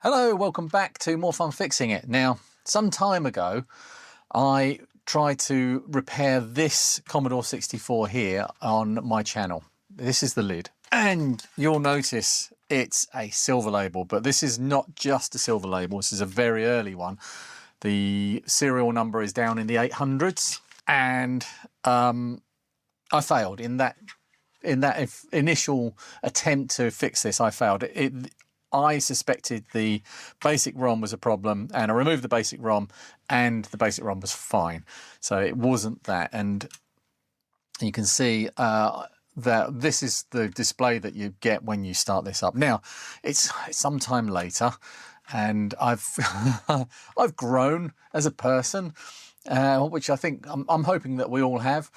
Hello, welcome back to More Fun Fixing It. Now, some time ago, I tried to repair this Commodore 64 here on my channel. This is the lid. And you'll notice it's a silver label, but this is not just a silver label. This is a very early one. The serial number is down in the 800s. And I failed in that initial attempt to fix this. I failed. I suspected the basic ROM was a problem, and I removed the basic ROM, and the basic ROM was fine. So it wasn't that. And you can see that this is the display that you get when you start this up. Now, it's sometime later, and I've I've grown as a person, which I think I'm hoping that we all have.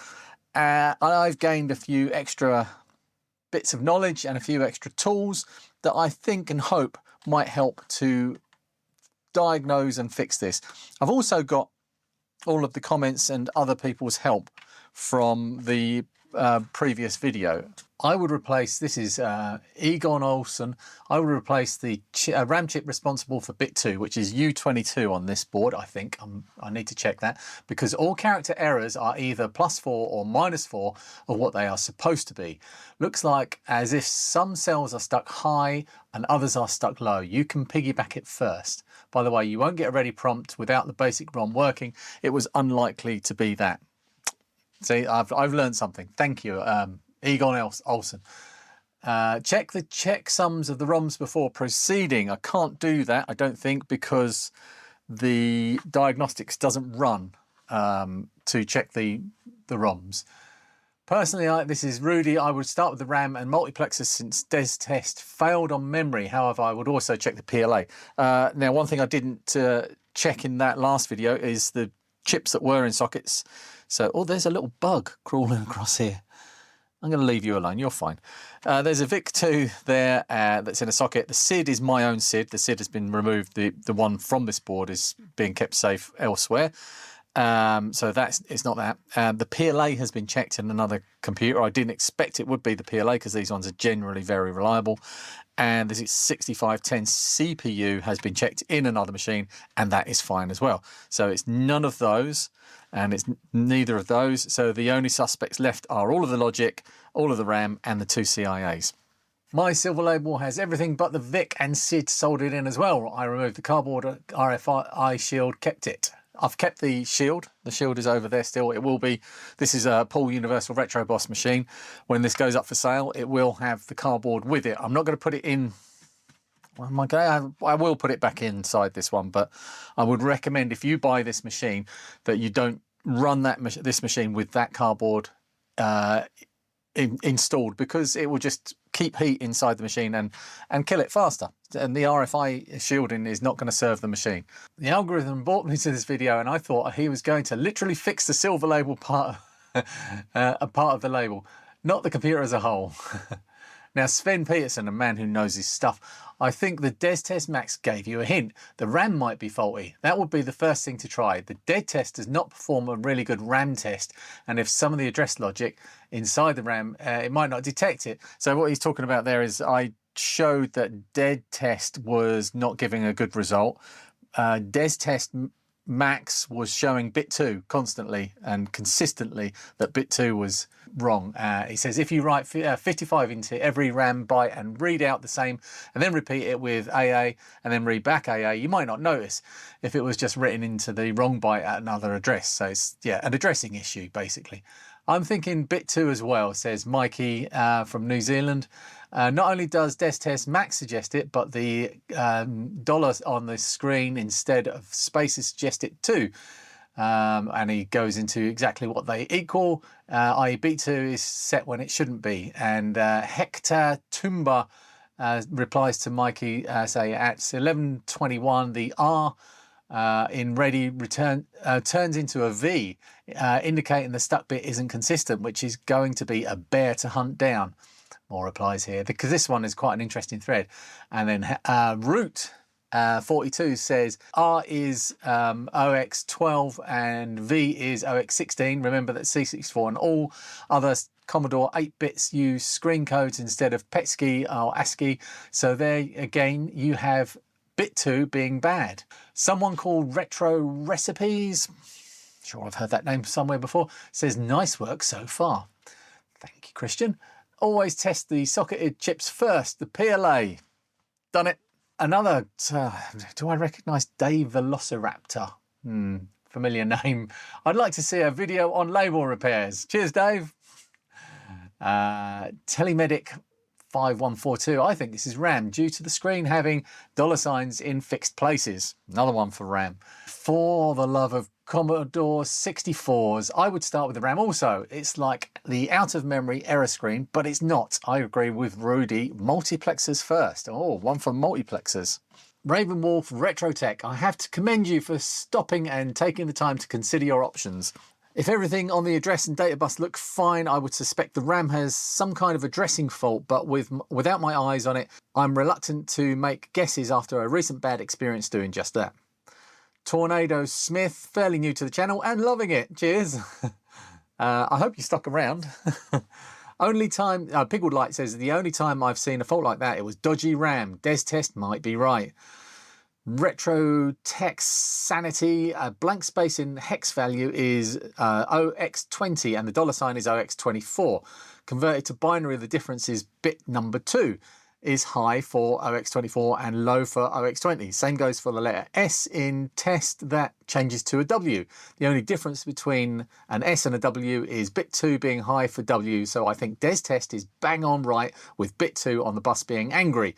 I've gained a few extra bits of knowledge and a few extra tools that I think and hope might help to diagnose and fix this. I've also got all of the comments and other people's help from the previous video. I would replace, this is Egon Olsen, I would replace the RAM chip responsible for bit 2, which is U22 on this board, I think. I need to check that, because all character errors are either +4 or -4 of what they are supposed to be. Looks like as if some cells are stuck high and others are stuck low. You can piggyback it first. By the way, you won't get a ready prompt without the basic ROM working. It was unlikely to be that. See, I've learned something. Thank you, Egon Olsen. Check the checksums of the ROMs before proceeding. I can't do that, I don't think, because the Diagnostics doesn't run to check the ROMs. Personally, this is Rudy. I would start with the RAM and multiplexers since DES test failed on memory. However, I would also check the PLA. Now, one thing I didn't check in that last video is the chips that were in sockets. So, oh, there's a little bug crawling across here. I'm going to leave you alone. You're fine. There's a VIC2 there that's in a socket. The SID is my own SID. The SID has been removed. The one from this board is being kept safe elsewhere. So it's not that. The PLA has been checked in another computer. I didn't expect it would be the PLA because these ones are generally very reliable. And this 6510 CPU has been checked in another machine, and that is fine as well. So it's none of those, and it's neither of those. So the only suspects left are all of the logic, all of the RAM, and the 2 CIAs. My silver label has everything but the VIC and SID soldered in as well. I removed the cardboard RFI shield, kept it. I've kept the shield. The shield is over there still. It will be, this is a Paul Universal Retro Boss machine. When this goes up for sale, it will have the cardboard with it. I'm not going to put it in. I will put it back inside this one, but I would recommend if you buy this machine that you don't run this machine with that cardboard installed, because it will just keep heat inside the machine and kill it faster. And the RFI shielding is not going to serve the machine. The algorithm brought me to this video, and I thought he was going to literally fix the silver label part, a part of the label, not the computer as a whole. Now, Sven Peterson, a man who knows his stuff, I think the DES test Max gave you a hint. The RAM might be faulty. That would be the first thing to try. The DES test does not perform a really good RAM test, and if some of the address logic inside the RAM, it might not detect it. So what he's talking about there is I showed that DES test was not giving a good result. DES test Max was showing bit 2 constantly and consistently that bit 2 was wrong. He says if you write 55 into every RAM byte and read out the same and then repeat it with AA and then read back AA, you might not notice if it was just written into the wrong byte at another address. So it's, yeah, an addressing issue basically. I'm thinking bit 2 as well, says Mikey from New Zealand. Not only does DES test Max suggest it, but the dollars on the screen instead of spaces suggest it too. And he goes into exactly what they equal, i.e. bit 2 is set when it shouldn't be. And Hector Tumba replies to Mikey, say at 11:21 the R in ready turns into a V, indicating the stuck bit isn't consistent, which is going to be a bear to hunt down. More replies here, because this one is quite an interesting thread. And then Root 42 says R is 0x12 and V is 0x16. Remember that C64 and all other Commodore 8 bits use screen codes instead of PETSCII or ASCII. So there again, you have bit 2 being bad. Someone called Retro Recipes, sure I've heard that name somewhere before, says nice work so far. Thank you, Christian. Always test the socketed chips first, the PLA. Done it. Another, do I recognise Dave Velociraptor? Familiar name. I'd like to see a video on label repairs. Cheers, Dave. Telemedic 5142. I think this is RAM due to the screen having $ in fixed places. Another one for RAM. For the love of Commodore 64s, I would start with the RAM also. It's like the out of memory error screen, but it's not. I agree with Rudy. Multiplexers first. Oh, one for multiplexers. Ravenwolf Retrotech, I have to commend you for stopping and taking the time to consider your options. If everything on the address and data bus looks fine, I would suspect the RAM has some kind of addressing fault, but without my eyes on it, I'm reluctant to make guesses after a recent bad experience doing just that. Tornado Smith, fairly new to the channel and loving it. Cheers. I hope you stuck around. Only time, Pigwood Light says, the only time I've seen a fault like that, it was dodgy RAM. Des test might be right. Retro Text Sanity, a blank space in hex value is OX20 and the $ is OX24. Converted to binary, the difference is bit number 2 is high for OX24 and low for OX20. Same goes for the letter S in test, that changes to a W. The only difference between an S and a W is bit 2 being high for W, so I think Des test is bang on right with bit 2 on the bus being angry.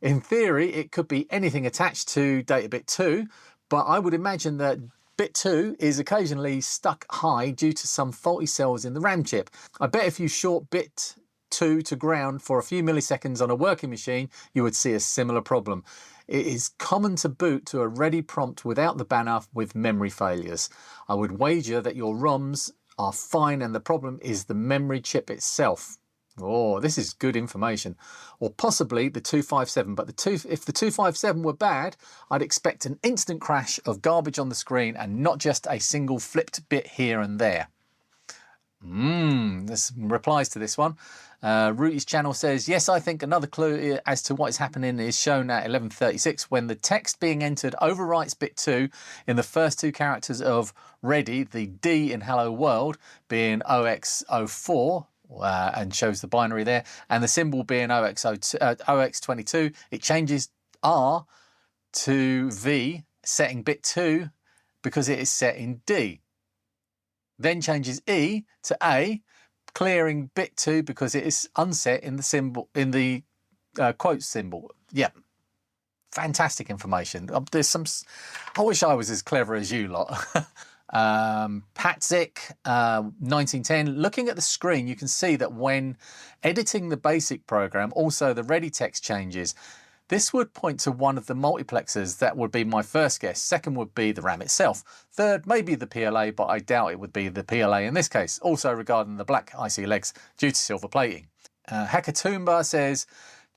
In theory, it could be anything attached to data bit 2, but I would imagine that bit 2 is occasionally stuck high due to some faulty cells in the RAM chip. I bet if you short bit 2 to ground for a few milliseconds on a working machine, you would see a similar problem. It is common to boot to a ready prompt without the banner with memory failures. I would wager that your ROMs are fine and the problem is the memory chip itself. Oh, this is good information. Or possibly the 257, but if the 257 were bad, I'd expect an instant crash of garbage on the screen and not just a single flipped bit here and there. There's some replies to this one. Rooty's channel says, yes, I think another clue as to what is happening is shown at 11:36 when the text being entered overwrites bit 2 in the first 2 characters of ready, the D in hello world being OX04, and shows the binary there, and the symbol being OX22, it changes R to V, setting bit 2 because it is set in D. Then changes E to A, clearing bit 2 because it is unset in the symbol, in the quote symbol. Yeah, fantastic information. There's some. I wish I was as clever as you lot. Patzik 1910. Looking at the screen, you can see that when editing the basic program, also the ready text changes. This would point to one of the multiplexers. That would be my first guess. Second would be the RAM itself. Third, maybe the PLA, but I doubt it would be the PLA in this case. Also regarding the black IC legs due to silver plating. Hackatumba says,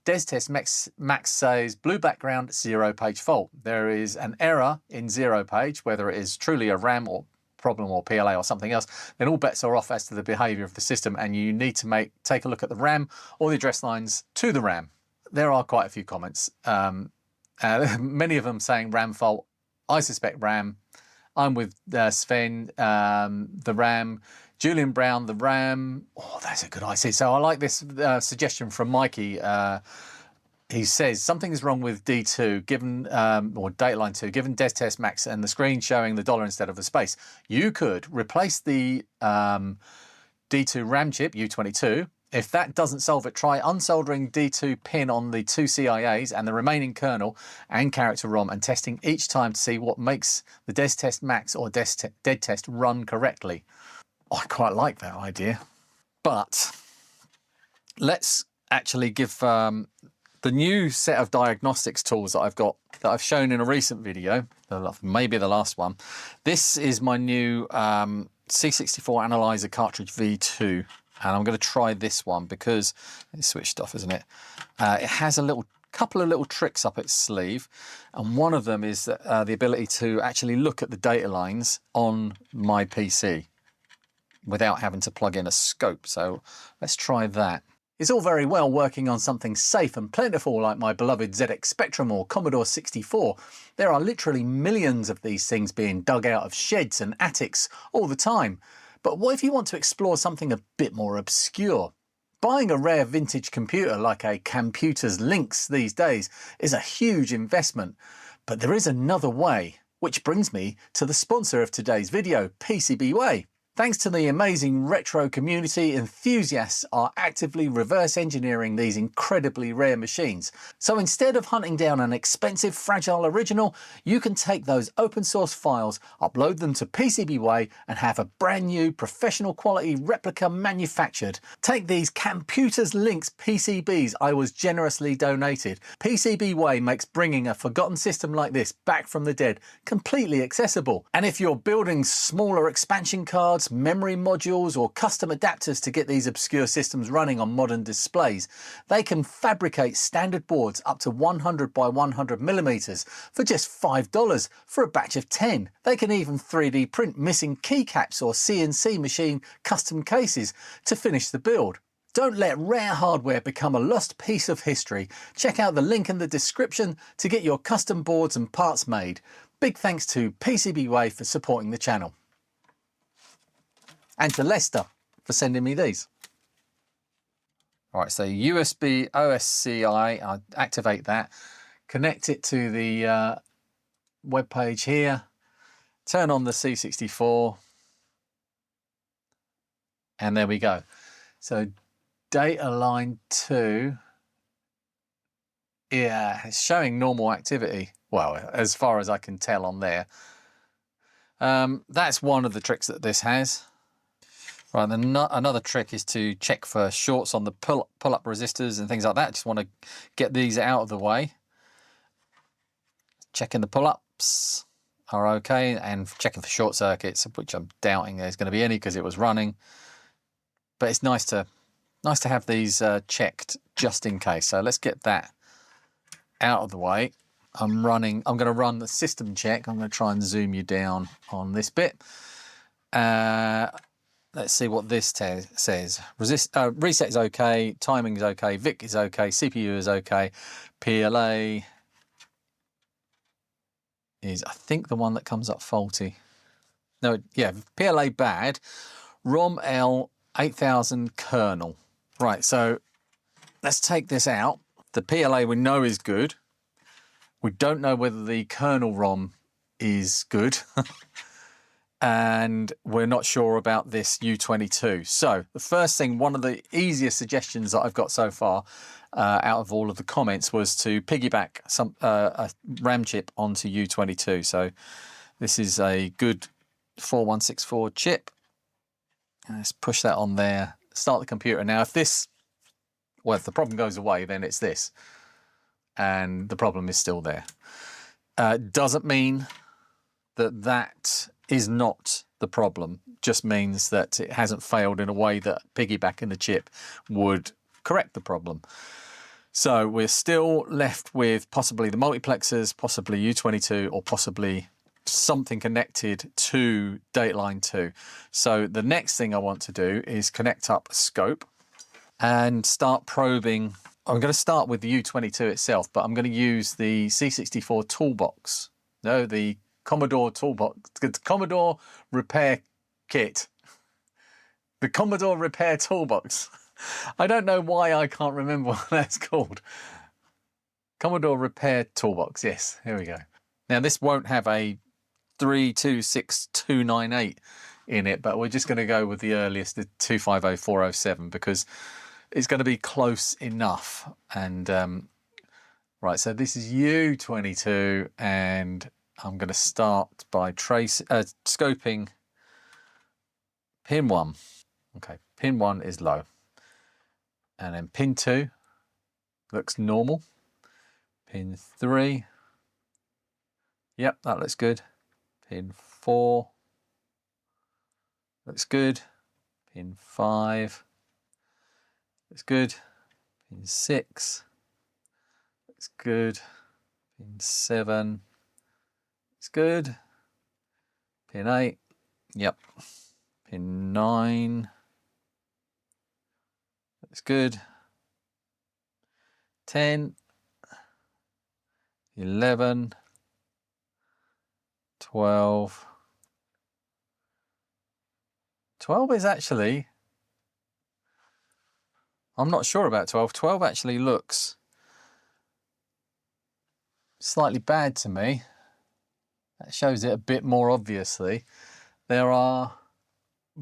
Des test Max says, blue background, 0 page fault. There is an error in 0 page, whether it is truly a RAM or problem or PLA or something else, then all bets are off as to the behavior of the system and you need to take a look at the RAM or the address lines to the RAM. There are quite a few comments, many of them saying RAM fault. I suspect RAM. I'm with Sven, the RAM. Julian Brown, the RAM. Oh, that's a good IC. So I like this suggestion from Mikey. He says something is wrong with D2, given or dateline 2, given Des test Max and the screen showing the $ instead of a space. You could replace the D2 RAM chip, U22. If that doesn't solve it, try unsoldering D2 pin on the 2 CIAs and the remaining kernel and character ROM and testing each time to see what makes the Des test Max or Dead test run correctly. I quite like that idea. But let's actually give the new set of diagnostics tools that I've got, that I've shown in a recent video, maybe the last one. This is my new C64 Analyzer cartridge V2. And I'm going to try this one because it's switched off, isn't it? It has a couple of little tricks up its sleeve. And one of them is the ability to actually look at the data lines on my PC without having to plug in a scope. So let's try that. It's all very well working on something safe and plentiful like my beloved ZX Spectrum or Commodore 64. There are literally millions of these things being dug out of sheds and attics all the time. But what if you want to explore something a bit more obscure? Buying a rare vintage computer like a Computer's Lynx these days is a huge investment. But there is another way, which brings me to the sponsor of today's video, PCBWay. Thanks to the amazing retro community, enthusiasts are actively reverse engineering these incredibly rare machines. So instead of hunting down an expensive fragile original, you can take those open source files, upload them to PCBWay and have a brand new professional quality replica manufactured. Take these Computer's Lynx PCBs I was generously donated. PCBWay makes bringing a forgotten system like this back from the dead completely accessible. And if you're building smaller expansion cards, memory modules or custom adapters to get these obscure systems running on modern displays, they can fabricate standard boards up to 100 by 100 millimeters for just $5 for a batch of 10. They can even 3D print missing keycaps or CNC machine custom cases to finish the build. Don't let rare hardware become a lost piece of history. Check out the link in the description to get your custom boards and parts made. Big thanks to PCBWay for supporting the channel. And to Lester for sending me these. All right, so USB OSCI, I activate that, connect it to the web page here, turn on the C64, and there we go. So data line 2, yeah, it's showing normal activity. Well, as far as I can tell on there. That's one of the tricks that this has. Right, then another trick is to check for shorts on the pull-up resistors and things like that. Just want to get these out of the way. Checking the pull-ups are okay, and checking for short circuits, which I'm doubting there's going to be any because it was running. But it's nice to have these checked just in case. So let's get that out of the way. I'm going to run the system check. I'm going to try and zoom you down on this bit. Let's see what this says. Reset is okay, timing is okay, VIC is okay, CPU is okay, PLA is, I think, the one that comes up faulty. No, yeah, PLA bad, ROM L 8000 kernel. Right, so let's take this out. The PLA we know is good. We don't know whether the kernel ROM is good. And we're not sure about this U22. So the first thing, one of the easiest suggestions that I've got so far out of all of the comments was to piggyback a RAM chip onto U22. So this is a good 4164 chip. Let's push that on there, start the computer. Now if the problem goes away, then it's this. And the problem is still there. Doesn't mean that is not the problem, just means that it hasn't failed in a way that piggybacking the chip would correct the problem. So we're still left with possibly the multiplexers, possibly U22, or possibly something connected to dateline 2. So the next thing I want to do is connect up a scope and start probing. I'm going to start with the U22 itself, but I'm going to use the C64 toolbox. No, the Commodore toolbox, the Commodore repair kit. The Commodore repair toolbox. I don't know why I can't remember what that's called. Commodore repair toolbox, yes, here we go. Now this won't have a 326298 in it, but we're just going to go with the earliest, the 250407, because it's going to be close enough. And right, so this is U22, and I'm going to start by scoping pin 1. Okay, pin 1 is low. And then pin 2 looks normal. Pin 3, yep, that looks good. Pin 4 looks good. Pin 5 looks good. Pin 6 looks good. Pin 7 looks good. Pin 8, yep. Pin 9 looks good. 10, 11, 12. 12 is actually, I'm not sure about 12. 12 actually looks slightly bad to me. That shows it a bit more obviously. There are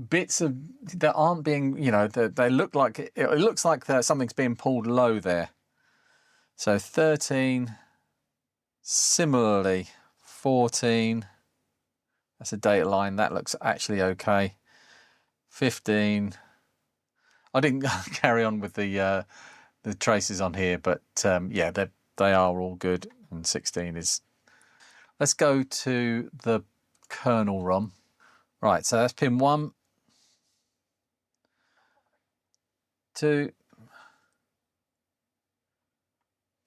bits of that aren't being, you know, they look like, it looks like something's being pulled low there. So 13, similarly 14, that's a data line, that looks actually okay. 15, I didn't carry on with the traces on here, but yeah, they are all good. And 16 is, let's go to the kernel ROM. Right, so that's pin 1, 2,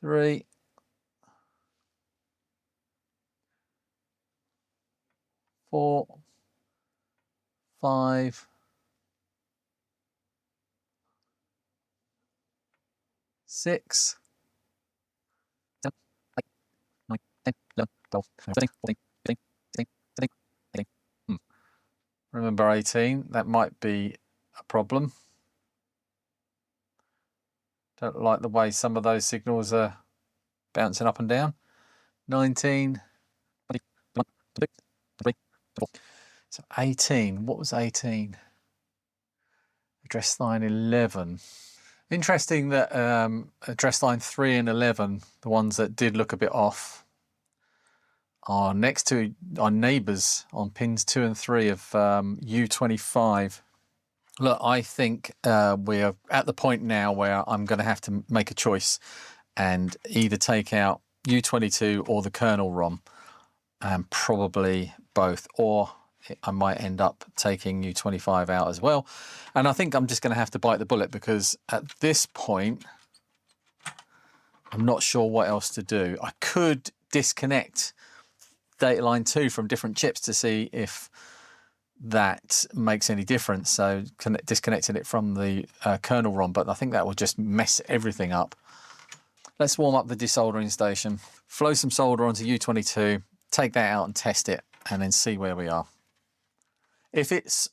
3, 4, 5, 6, 7, 8, 9, 10, 11, 12, 13, 14, 15, 16, 17, 18. Remember 18, that might be a problem. Don't like the way some of those signals are bouncing up and down. 19, 20, 21, 22, 23, 24. So 18, what was 18? Address line 11. Interesting that address line 3 and 11, the ones that did look a bit off, are next to our neighbours on pins 2 and 3 of U25. Look, I think we're at the point now where I'm going to have to make a choice and either take out U22 or the kernel ROM, and probably both, or I might end up taking U25 out as well. And I think I'm just going to have to bite the bullet, because at this point, I'm not sure what else to do. I could disconnect data line 2 from different chips to see if that makes any difference. So disconnecting it from the kernel ROM, but I think that will just mess everything up. Let's warm up the desoldering station, flow some solder onto U22, take that out and test it, and then see where we are. If it's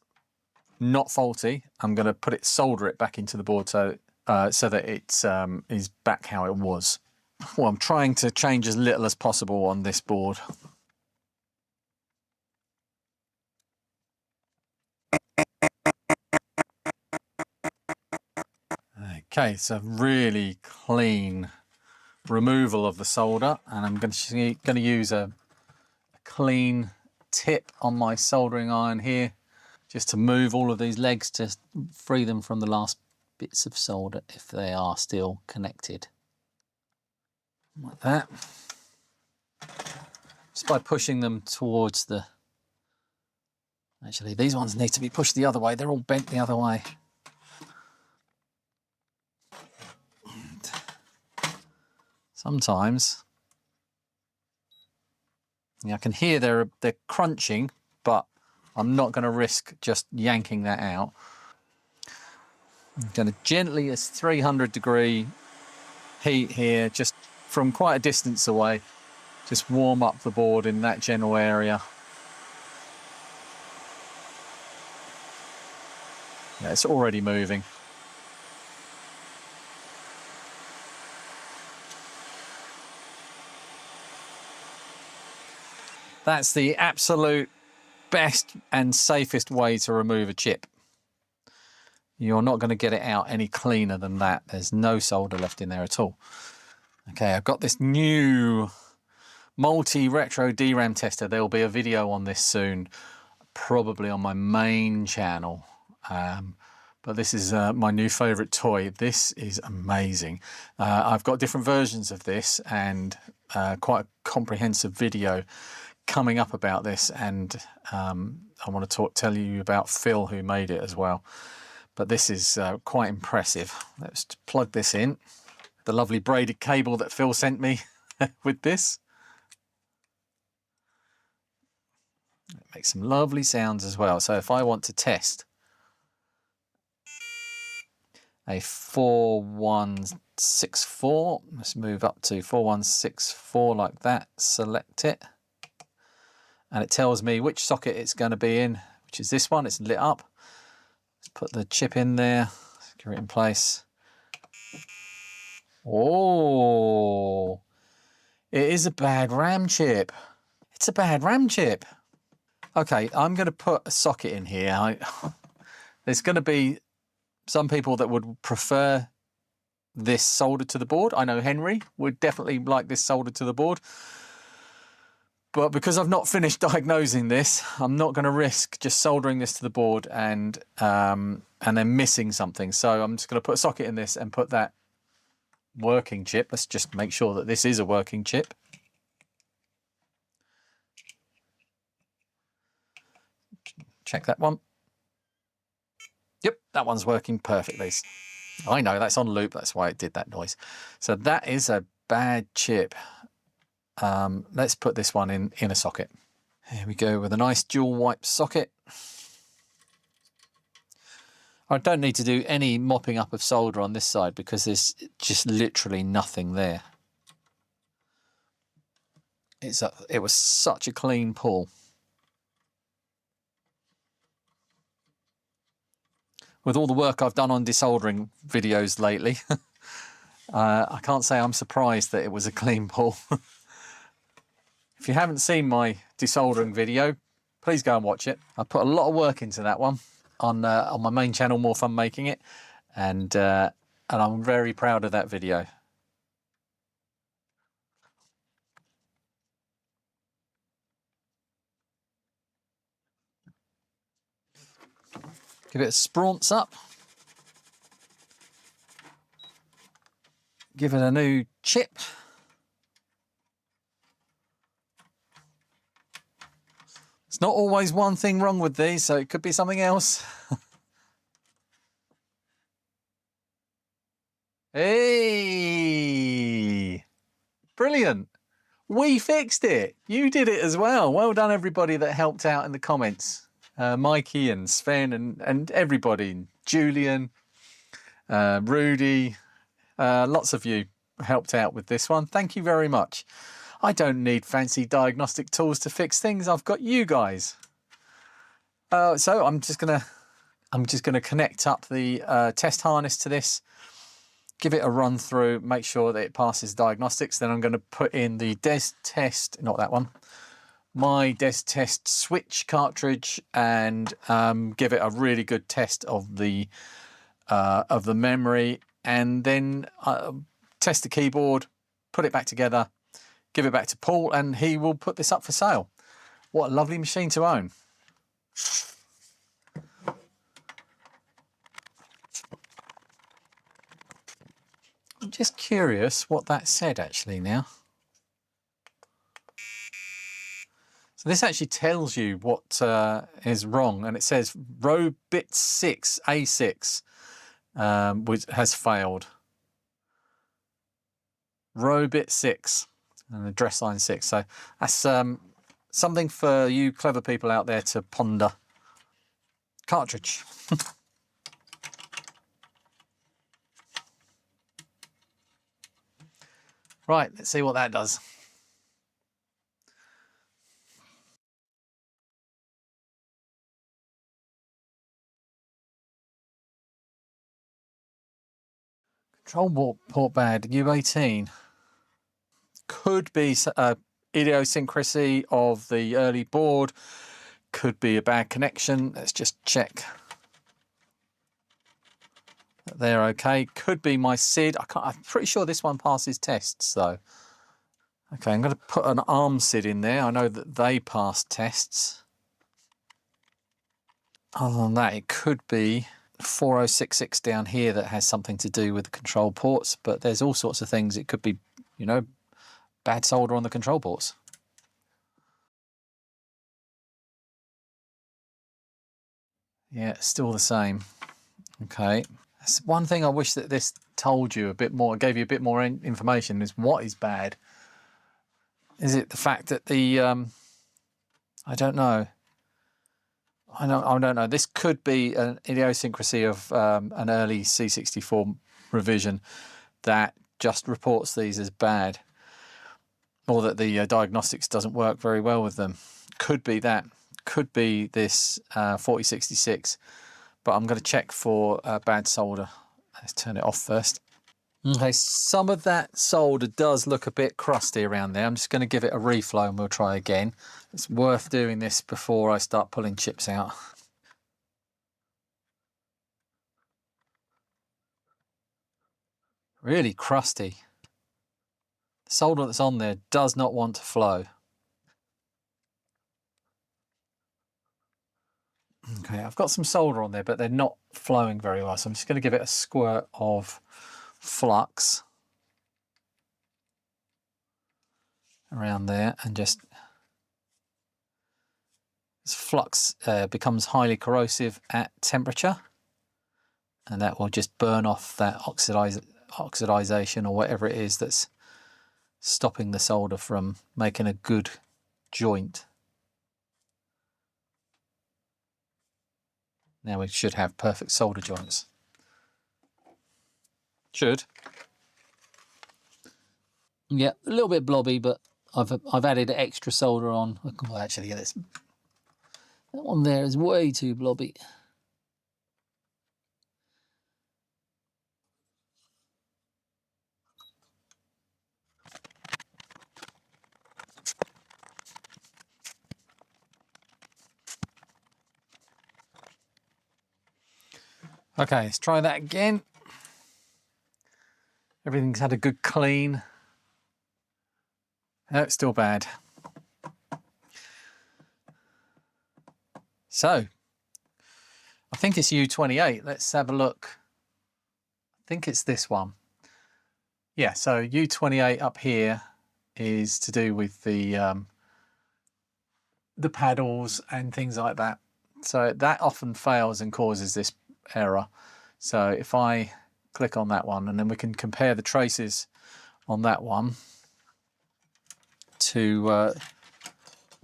not faulty, I'm going to solder it back into the board so that it is back how it was. Well, I'm trying to change as little as possible on this board. Okay, so really clean removal of the solder, and I'm going to use a clean tip on my soldering iron here, just to move all of these legs to free them from the last bits of solder if they are still connected. Like that. Just by pushing them towards the... Actually, these ones need to be pushed the other way. They're all bent the other way. And sometimes, yeah, I can hear they're crunching, but I'm not going to risk just yanking that out. I'm going to gently, it's 300-degree heat here, just from quite a distance away, just warm up the board in that general area. Yeah, it's already moving. That's the absolute best and safest way to remove a chip. You're not going to get it out any cleaner than that. There's no solder left in there at all. Okay, I've got this new multi-retro DRAM tester. There will be a video on this soon, probably on my main channel. But this is my new favorite toy. This is amazing. I've got different versions of this and quite a comprehensive video coming up about this, and I want to tell you about Phil, who made it as well. But this is quite impressive. Let's plug this in. The lovely braided cable that Phil sent me with this. It makes some lovely sounds as well. So if I want to test a 4164. Let's move up to 4164 like that, select it. And it tells me which socket it's going to be in, which is this one. It's lit up. Let's put the chip in there, secure it in place. Oh, it is a bad RAM chip. It's a bad RAM chip. Okay, I'm going to put a socket in here. There's going to be some people that would prefer this soldered to the board. I know Henry would definitely like this soldered to the board. But because I've not finished diagnosing this, I'm not going to risk just soldering this to the board and then missing something. So I'm just going to put a socket in this and put that working chip. Let's just make sure that this is a working chip. Check that one. Yep, that one's working perfectly. I know, that's on loop. That's why it did that noise. So that is a bad chip. Let's put this one in a socket. Here we go with a nice dual wipe socket. I don't need to do any mopping up of solder on this side because there's just literally nothing there. It was such a clean pull. With all the work I've done on desoldering videos lately, I can't say I'm surprised that it was a clean pull. If you haven't seen my desoldering video, please go and watch it. I put a lot of work into that one on my main channel, More Fun Making It, and I'm very proud of that video. Give it a spraunce up. Give it a new chip. It's not always one thing wrong with these, so it could be something else. Hey! Brilliant! We fixed it! You did it as well. Well done, everybody that helped out in the comments. Mikey and Sven and everybody. Julian, Rudy, lots of you helped out with this one. Thank you very much. I don't need fancy diagnostic tools to fix things. I've got you guys. So I'm just gonna connect up the test harness to this, give it a run through, make sure that it passes diagnostics. Then I'm going to put in the des test, not that one, my des test switch cartridge, and give it a really good test of the memory, and then test the keyboard, put it back together, give it back to Paul, and he will put this up for sale. What a lovely machine to own. I'm just curious what that said actually now. So this actually tells you what is wrong, and it says row bit 6, A6, which has failed. Row bit 6 and address line 6. So that's something for you clever people out there to ponder. Cartridge. Right, let's see what that does. Control port bad, U18. Could be idiosyncrasy of the early board. Could be a bad connection. Let's just check that they're okay. Could be my SID. I'm pretty sure this one passes tests though. Okay, I'm going to put an ARM SID in there. I know that they pass tests. Other than that, it could be 4066 down here that has something to do with the control ports, but there's all sorts of things. It could be, you know, bad solder on the control ports. Yeah, still the same. Okay. That's one thing I wish that this told you a bit more, gave you a bit more information, is what is bad. Is it the fact that the, I don't know. I don't know. This could be an idiosyncrasy of an early C64 revision that just reports these as bad, or that the diagnostics doesn't work very well with them. Could be that. Could be this 4066, but I'm going to check for bad solder. Let's turn it off first. Okay, some of that solder does look a bit crusty around there. I'm just going to give it a reflow and we'll try again. It's worth doing this before I start pulling chips out. Really crusty. The solder that's on there does not want to flow. Okay, I've got some solder on there, but they're not flowing very well. So I'm just going to give it a squirt of flux around there, and just, this flux becomes highly corrosive at temperature, and that will just burn off that oxidization or whatever it is that's stopping the solder from making a good joint. Now we should have perfect solder joints. Should. Yeah, a little bit blobby, but I've added extra solder on. Well, actually, yeah, that one there is way too blobby. Okay, let's try that again. Everything's had a good clean. No, it's still bad. So, I think it's U28. Let's have a look. I think it's this one. Yeah, so U28 up here is to do with the paddles and things like that. So that often fails and causes this error. So if I click on that one, and then we can compare the traces on that one to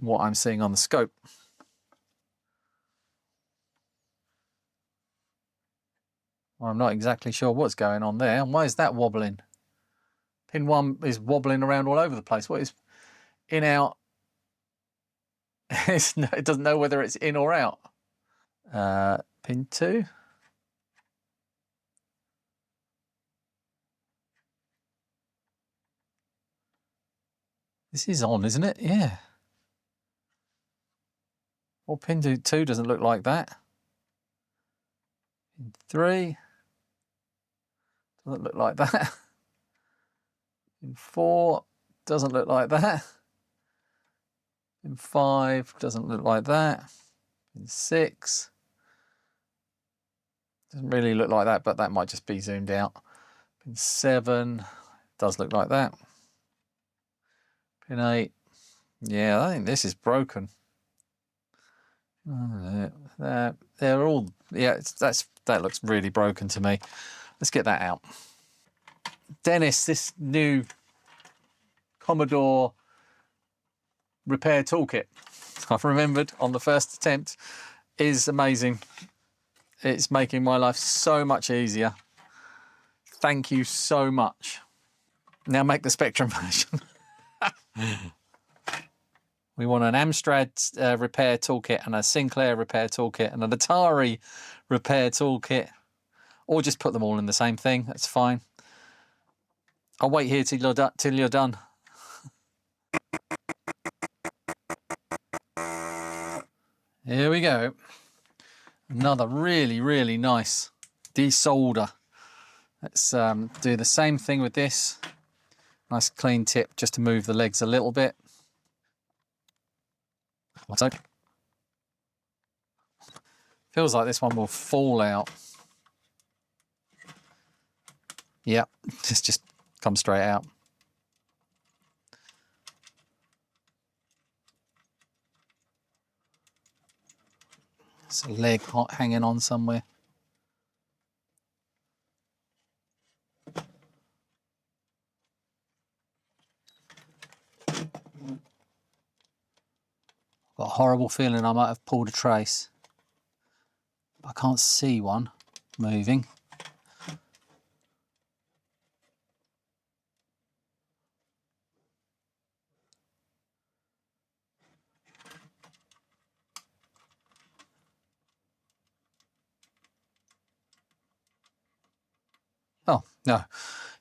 what I'm seeing on the scope. Well, I'm not exactly sure what's going on there. And why is that wobbling? Pin 1 is wobbling around all over the place. What is in, out? It doesn't know whether it's in or out. Pin 2. This is on, isn't it? Yeah. Well, pin 2 doesn't look like that. Pin 3 doesn't look like that. Pin 4 doesn't look like that. Pin 5 doesn't look like that. Pin 6 doesn't really look like that, but that might just be zoomed out. Pin 7 does look like that. Pin 8, yeah, I think this is broken. They're all, yeah, that looks really broken to me. Let's get that out. Dennis, this new Commodore repair toolkit I've remembered on the first attempt is amazing. It's making my life so much easier. Thank you so much. Now make the Spectrum version. We want an Amstrad repair toolkit and a Sinclair repair toolkit and an Atari repair toolkit, or just put them all in the same thing. That's fine. I'll wait here till you're done. Here we go. Another really, really nice desolder. Let's do the same thing with this. Nice clean tip just to move the legs a little bit. Like so. Feels like this one will fall out. Yep, just come straight out. It's a leg hanging on somewhere. Got a horrible feeling I might have pulled a trace. I can't see one moving. Oh, no,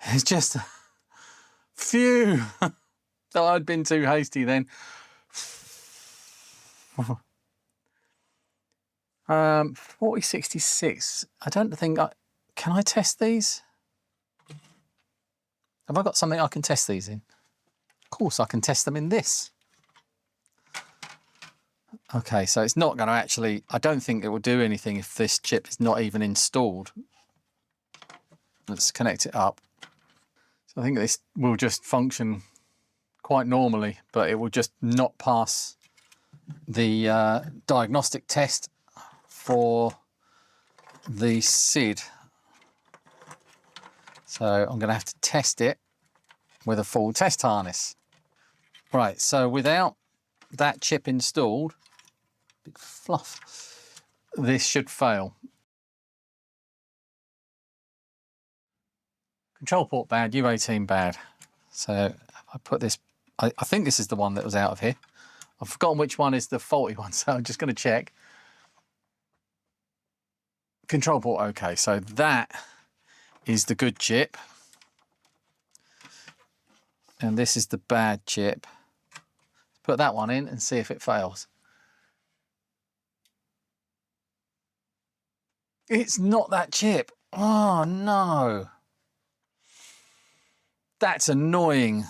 it's just a phew. So I'd been too hasty then. 4066. I don't think can I test these? Have I got something I can test these in? Of course I can test them in this. Okay, so it's not going to actually, I don't think it will do anything if this chip is not even installed. Let's connect it up. So I think this will just function quite normally, but it will just not pass the diagnostic test for the SID. So I'm going to have to test it with a full test harness. Right, so without that chip installed, big fluff, this should fail. Control port bad, U18 bad. So I put this, I think this is the one that was out of here. I've forgotten which one is the faulty one, so I'm just going to check. Control port okay, so that is the good chip. And this is the bad chip. Put that one in and see if it fails. It's not that chip. Oh no. That's annoying.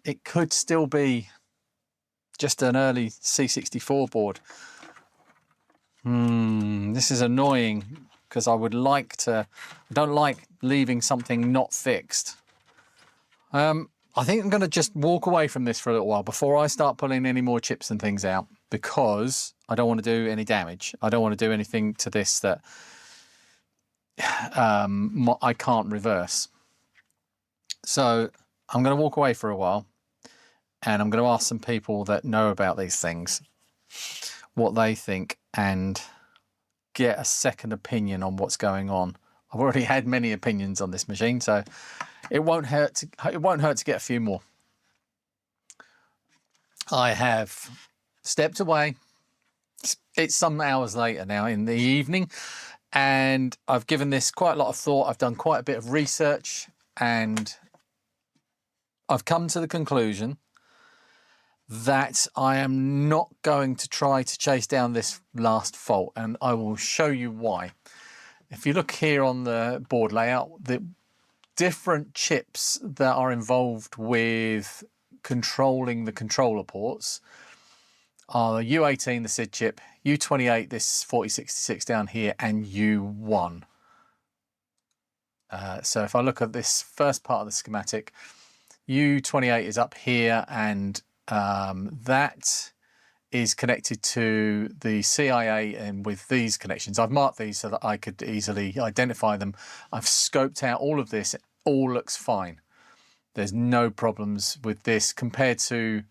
It could still be just an early C64 board. This is annoying because I would like to, I don't like leaving something not fixed. I think I'm going to just walk away from this for a little while before I start pulling any more chips and things out, because I don't want to do any damage. I don't want to do anything to this that I can't reverse. So I'm going to walk away for a while, and I'm going to ask some people that know about these things what they think and get a second opinion on what's going on. I've already had many opinions on this machine, so it won't hurt to get a few more. I have stepped away. It's some hours later now in the evening, and I've given this quite a lot of thought. I've done quite a bit of research, and I've come to the conclusion that I am not going to try to chase down this last fault, and I will show you why. If you look here on the board layout, the different chips that are involved with controlling the controller ports are the U18, the SID chip, U28, this 4066 down here, and U1. So if I look at this first part of the schematic, U28 is up here, and that is connected to the CIA, and with these connections, I've marked these so that I could easily identify them. I've scoped out all of this. It all looks fine. There's no problems with this compared to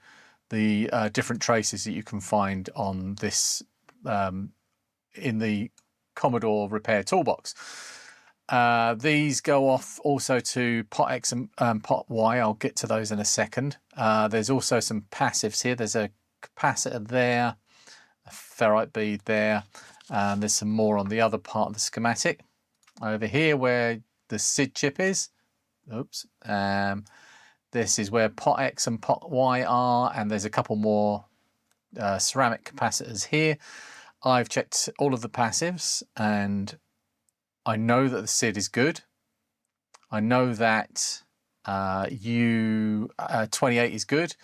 the different traces that you can find on this in the Commodore repair toolbox. These go off also to pot X and pot Y. I'll get to those in a second. There's also some passives here. There's a capacitor there, a ferrite bead there. There's some more on the other part of the schematic. Over here where the SID chip is. Oops. This is where pot X and pot Y are, and there's a couple more ceramic capacitors here. I've checked all of the passives, and I know that the SID is good. I know that U28 is good.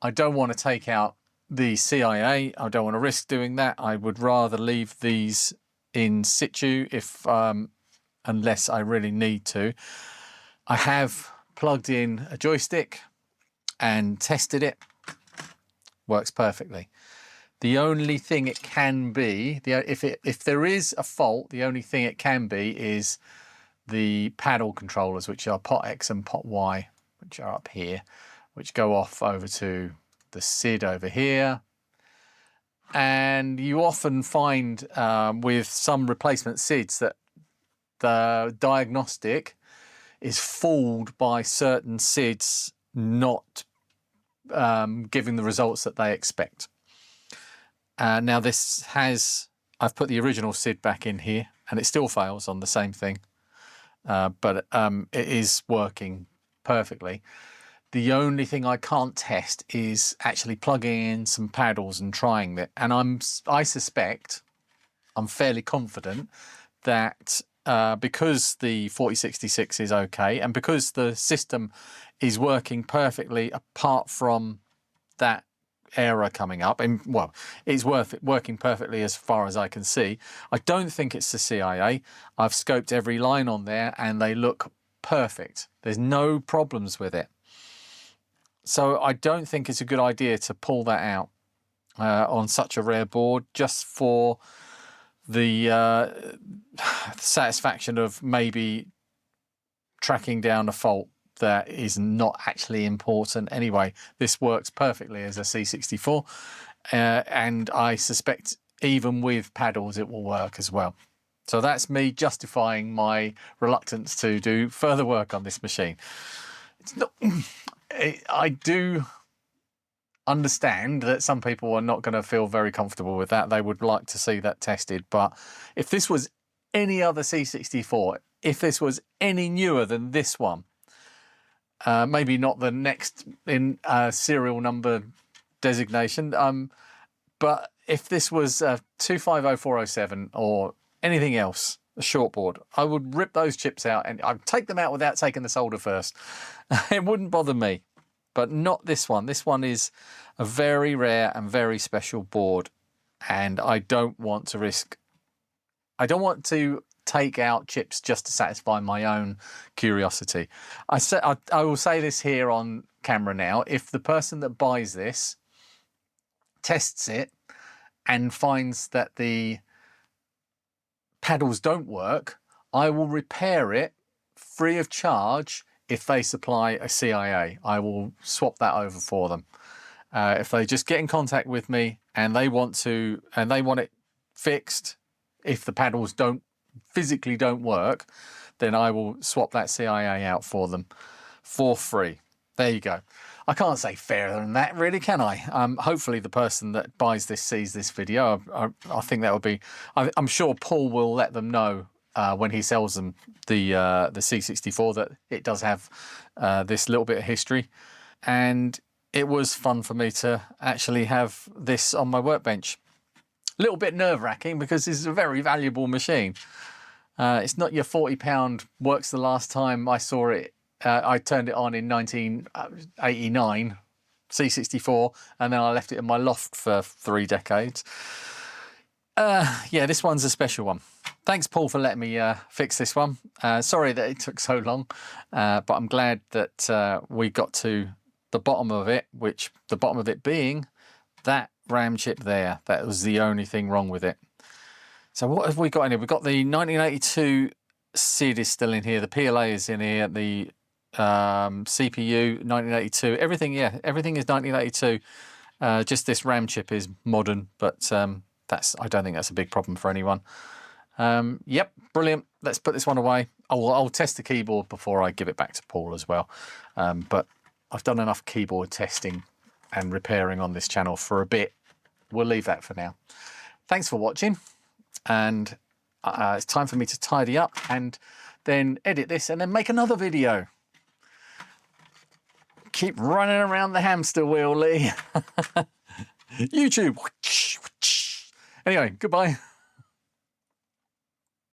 I don't want to take out the CIA. I don't want to risk doing that. I would rather leave these in situ if unless I really need to. I have plugged in a joystick and tested it. Works perfectly. The only thing it can be, if there is a fault, the only thing it can be is the paddle controllers, which are pot X and pot Y, which are up here, which go off over to the SID over here. And you often find with some replacement SIDs that the diagnostic is fooled by certain SIDs not giving the results that they expect. Now I've put the original SID back in here and it still fails on the same thing, but it is working perfectly. The only thing I can't test is actually plugging in some paddles and trying it. And I'm fairly confident that because the 4066 is okay and because the system is working perfectly apart from that error coming up, and well, it's working perfectly as far as I can see. I don't think it's the CIA. I've scoped every line on there and they look perfect. There's no problems with it. So I don't think it's a good idea to pull that out on such a rare board just for the satisfaction of maybe tracking down a fault that is not actually important anyway. This works perfectly as a C64 and I suspect even with paddles it will work as well. So that's me justifying my reluctance to do further work on this machine. It's not, I do understand that some people are not going to feel very comfortable with that. They would like to see that tested. But if this was any other C64, if this was any newer than this one, maybe not the next in serial number designation, but if this was 250407 or anything else, a shortboard, I would rip those chips out and I'd take them out without taking the solder first. It wouldn't bother me, but not this one. This one is a very rare and very special board, and I don't want to risk. I don't want to take out chips just to satisfy my own curiosity. I will say this here on camera now. If the person that buys this tests it and finds that the paddles don't work, I will repair it free of charge if they supply a CIA. I will swap that over for them. If they just get in contact with me and they want it fixed, if the paddles physically don't work, then I will swap that CIA out for them for free. There you go. I can't say fairer than that, really, can I? Hopefully the person that buys this sees this video. I think that would be. I'm sure Paul will let them know when he sells them the C64 that it does have this little bit of history, and it was fun for me to actually have this on my workbench. A little bit nerve-wracking because this is a very valuable machine. It's not your £40 works the last time I saw it. I turned it on in 1989, C64, and then I left it in my loft for 3 decades. Yeah, this one's a special one. Thanks, Paul, for letting me fix this one. Sorry that it took so long, but I'm glad that we got to the bottom of it, which the bottom of it being that RAM chip there. That was the only thing wrong with it. So what have we got in here? We've got the 1982 SID is still in here. The PLA is in here. The CPU 1982. Everything, yeah, everything is 1982. Just this RAM chip is modern, but I don't think that's a big problem for anyone. Yep, brilliant. Let's put this one away. I'll test the keyboard before I give it back to Paul as well. But I've done enough keyboard testing and repairing on this channel for a bit. We'll leave that for now. Thanks for watching, and it's time for me to tidy up and then edit this and then make another video. Keep running around the hamster wheel, Lee. YouTube. Anyway, goodbye.